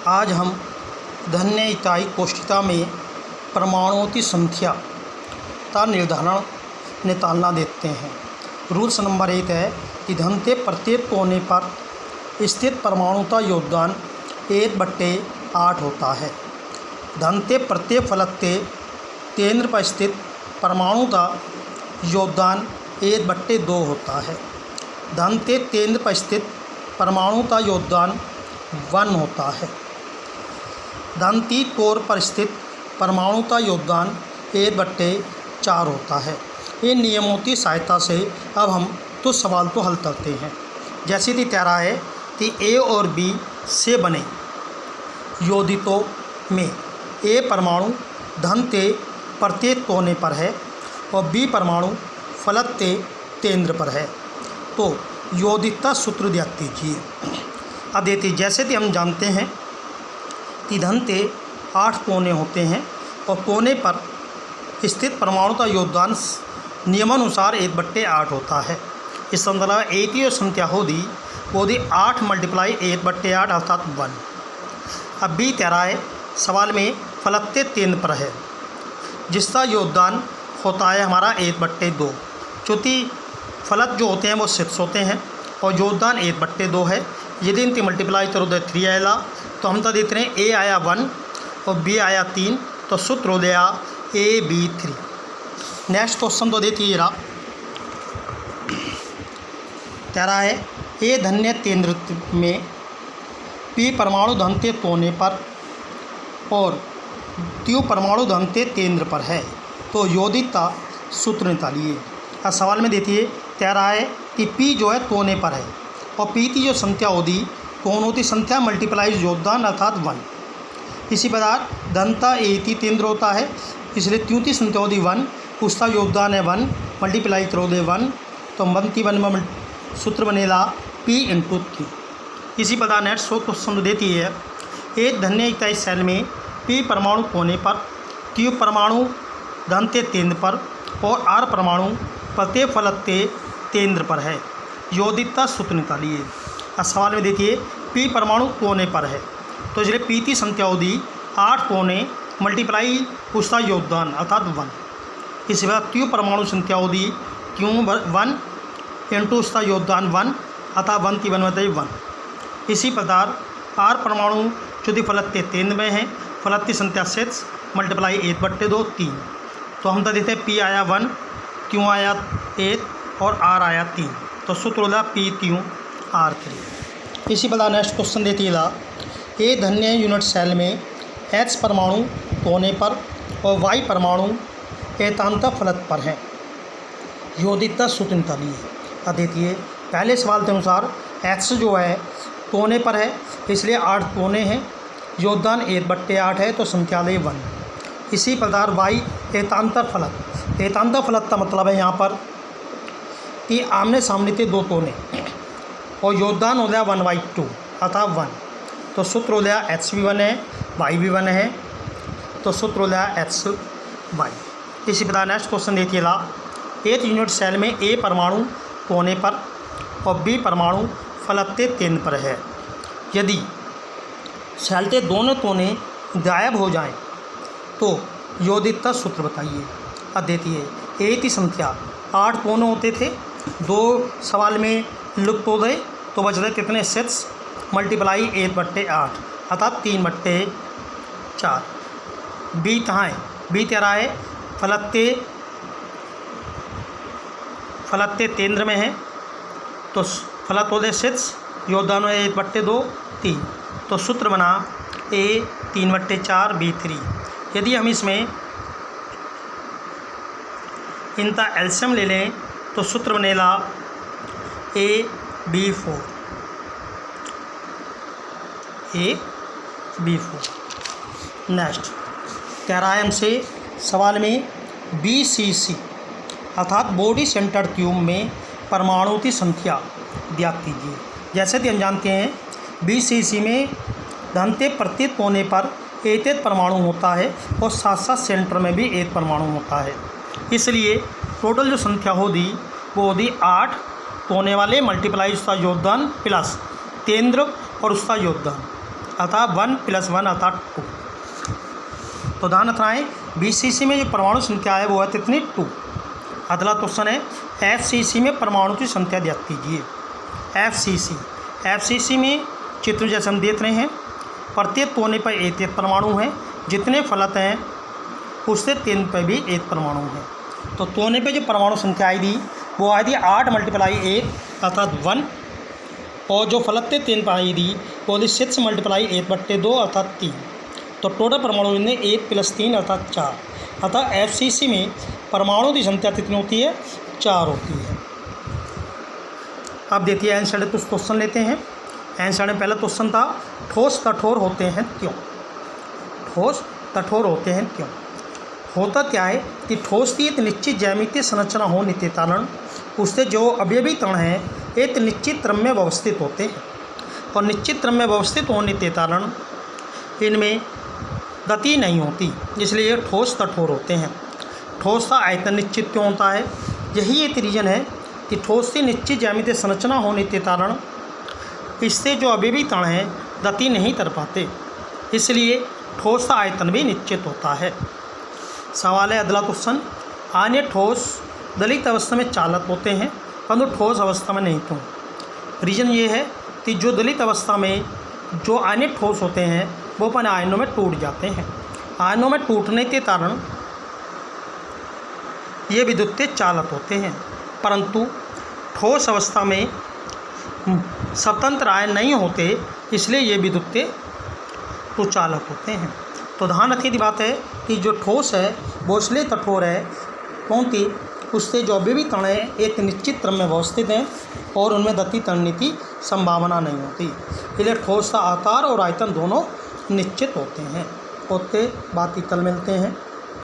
आज हम धन्य इकाई कोष्ठिका में परमाणुओं की संख्या का निर्धारण निकालना देखते हैं। रूल्स नंबर 1 है कि धन के प्रत्येक कोने पर स्थित परमाणु का योगदान 1/8 होता है। धन के प्रत्येक फलक के केंद्र पर स्थित परमाणु का योगदान 1/2 होता है। धन के केंद्र पर स्थित परमाणु का योगदान 1 होता है। धन की कोर पर स्थित परमाणु का योगदान 1/4 होता है। इन नियमों की सहायता से अब हम कुछ सवाल को हल करते हैं। जैसे कि कह रहा है कि ए और बी से बने यौगिकों में ए परमाणु धन के प्रत्येक कोने पर है और बी परमाणु फलक के केंद्र पर है, तो यौगिकता सूत्र ज्ञात कीजिए। अब देखिए, जैसे कि हम जानते हैं कि धन के 8 कोने होते हैं और कोने पर स्थित परमाणु का योगदान नियमानुसार 1/8 होता है। इस संदर्भ एक ही संख्या होगी वो 8 × 1/8 अर्थात 1। अब बी कह रहा है सवाल में फलक के केंद्र पर है जिसका योगदान होता है हमारा 1/2, चूँकि फलक जो होते हैं वो 6 होते हैं और योगदान 1/2 है। यदि इनकी मल्टीप्लाई करो तो 3 आएगा, तो हम तो देख रहे हैं ए आया 1 और बी आया 3, तो सूत्र हो गया AB3। नेक्स्ट क्वेश्चन तो देखिएगा, कह रहा है ए धन्य केंद्र में पी परमाणु धन के कोने पर और क्यू परमाणु धन के केंद्र पर है, तो यौगिक का सूत्र निकालिए। अब सवाल में देखिए, कह रहा है कि पी जो है कोने पर है और पी की जो संख्या होगी कोनों की संख्या मल्टीप्लाई योगदान अर्थात 1। इसी प्रकार धन का ए की केंद्र होता है, इसलिए क्यू की संख्या होगी 1, उसका योगदान है 1, मल्टीप्लाई करोगे 1, तो 1 की 1 में सूत्र बनेगा P × Q। इसी प्रकार नेक्स्ट क्वेश्चन देती है एक धन्य इकाई सेल में P परमाणु कोने पर, Q परमाणु धन के केंद्र पर और R परमाणु प्रत्येक फलक के केंद्र पर है, यौगिकता सूत्र निकालिए। अब सवाल में देखिए, P परमाणु कोने पर है तो इसलिए P की संख्या होगी 8 कोने मल्टीप्लाई उसका योगदान अर्थात 1। इसी प्रकार Q परमाणु संख्या होगी Q1 × उसका योगदान 1 अर्थात 1 की 1 मतलब 1। इसी प्रकार R परमाणु चूँकि फलक के केंद्र में है, फलक की संख्या 6 मल्टीप्लाई 1/2 3, तो हम तो देते हैं P आया 1, Q आया 8 और R आया 3, तो सूत्र होगा PQR3। इसी प्रकार नेक्स्ट क्वेश्चन देखिएगा, ए धन्य यूनिट सेल में H परमाणु कोने पर और Y परमाणु एकांतर फलक पर है, यौगिकता सूत्र निकालिए। अब देखिए, पहले सवाल के अनुसार H जो है कोने पर है, इसलिए 8 कोने हैं, योगदान 1/8 है, तो संख्या ले 1। इसी प्रकार Y एकांतर फलक, एकांतर फलक का मतलब है यहाँ पर कि आमने सामने के 2 कोने और योगदान हो गया 1/2 अर्थात 1, तो सूत्र हो गया H भी 1 है Y भी 1 है, तो सूत्र हो गया HY। इसी प्रकार नेक्स्ट क्वेश्चन देखिएगा, एक यूनिट सेल में A परमाणु कोने पर और B परमाणु फलक के केंद्र पर है। यदि सेल के दोनों कोने गायब हो जाएं तो यौगिकता सूत्र बताइए। अब देखिए, A की संख्या 8 कोने होते थे, 2 सवाल में लुप्त हो गए, तो बच रहे कितने 6 मल्टीप्लाई 1/8 अर्थात 3/4। B कहाँ है? B कह रहा है फलक के केंद्र में है, तो फलक हो गए 6, योगदान है 1/2 3, तो सूत्र बना A 3/4 B3। यदि हम इसमें इनका एलसीएम ले लें तो सूत्र बनेगा AB4। नेक्स्ट कह रहा है हमसे सवाल में BCC अर्थात बॉडी सेंटर ट्यूब में परमाणु की संख्या ज्ञात कीजिए। जैसे कि हम जानते हैं BCC में धन के प्रत्येक कोने पर एक परमाणु होता है और साथ साथ सेंटर में भी एक परमाणु होता है, इसलिए टोटल जो संख्या होगी वो होगी 8 कोने वाले मल्टीप्लाई उसका योगदान प्लस केंद्र और उसका योगदान। अतः 1 + 1 अतः 2। तो ध्यान रखना है BCC में जो परमाणु संख्या है वो है कितनी 2। अगला क्वेश्चन है FCC में परमाणु की संख्या ज्ञात कीजिए। FCC में चित्र जैसे हम देख रहे हैं, प्रत्येक कोने पर एक परमाणु है, जितने फलक हैं उससे 3 पर भी एक परमाणु है। तो कोने पे जो परमाणु संख्या आई थी वो आई थी 8 × 1 अर्थात 1, और जो फलक थे 3 पर आई थी वो थी 6 × 1/2 अर्थात 3। तो टोटल परमाणु ने 1 + 3 अर्थात 4। अतः FCC में परमाणु की संख्या कितनी होती है 4 होती है। अब देखिए आंसर कुछ क्वेश्चन लेते हैं। आंसर में पहला क्वेश्चन था ठोस कठोर होते हैं क्यों। ठोस कठोर होते हैं क्यों। होता क्या है कि ठोस की एक निश्चित ज्यामितीय संरचना होने के कारण उससे जो अवयवी कण हैं एक निश्चित क्रम में व्यवस्थित होते हैं, और निश्चित क्रम में व्यवस्थित होने के कारण इनमें गति नहीं होती, इसलिए ठोस कठोर होते हैं। ठोस का आयतन निश्चित क्यों होता है, यही एक रीज़न है कि ठोस की निश्चित ज्यामितीय संरचना होने के कारण इससे जो अवयवी कण हैं गति नहीं कर पाते, इसलिए ठोस का आयतन भी निश्चित होता है। सवाल है अगला क्वेश्चन, अन्य ठोस दलित अवस्था में चालक होते हैं परंतु ठोस अवस्था में नहीं क्यों। रीज़न ये है कि जो दलित अवस्था में जो अन्य ठोस होते हैं वो अपने आयनों में टूट जाते हैं। आयनों में टूटने के कारण ये विद्युतीय चालक होते हैं, परंतु ठोस अवस्था में स्वतंत्र आयन नहीं होते, इसलिए ये विद्युतीय चालक होते हैं। तो ध्यान रखने की बात है कि जो ठोस है वो इसलिए कठोर है क्योंकि उससे जो अवयवी कण है एक निश्चित क्रम में व्यवस्थित हैं और उनमें गति करने की संभावना नहीं होती, इसलिए ठोस का आकार और आयतन दोनों निश्चित होते हैं। ओके, बाकी कल मिलते हैं।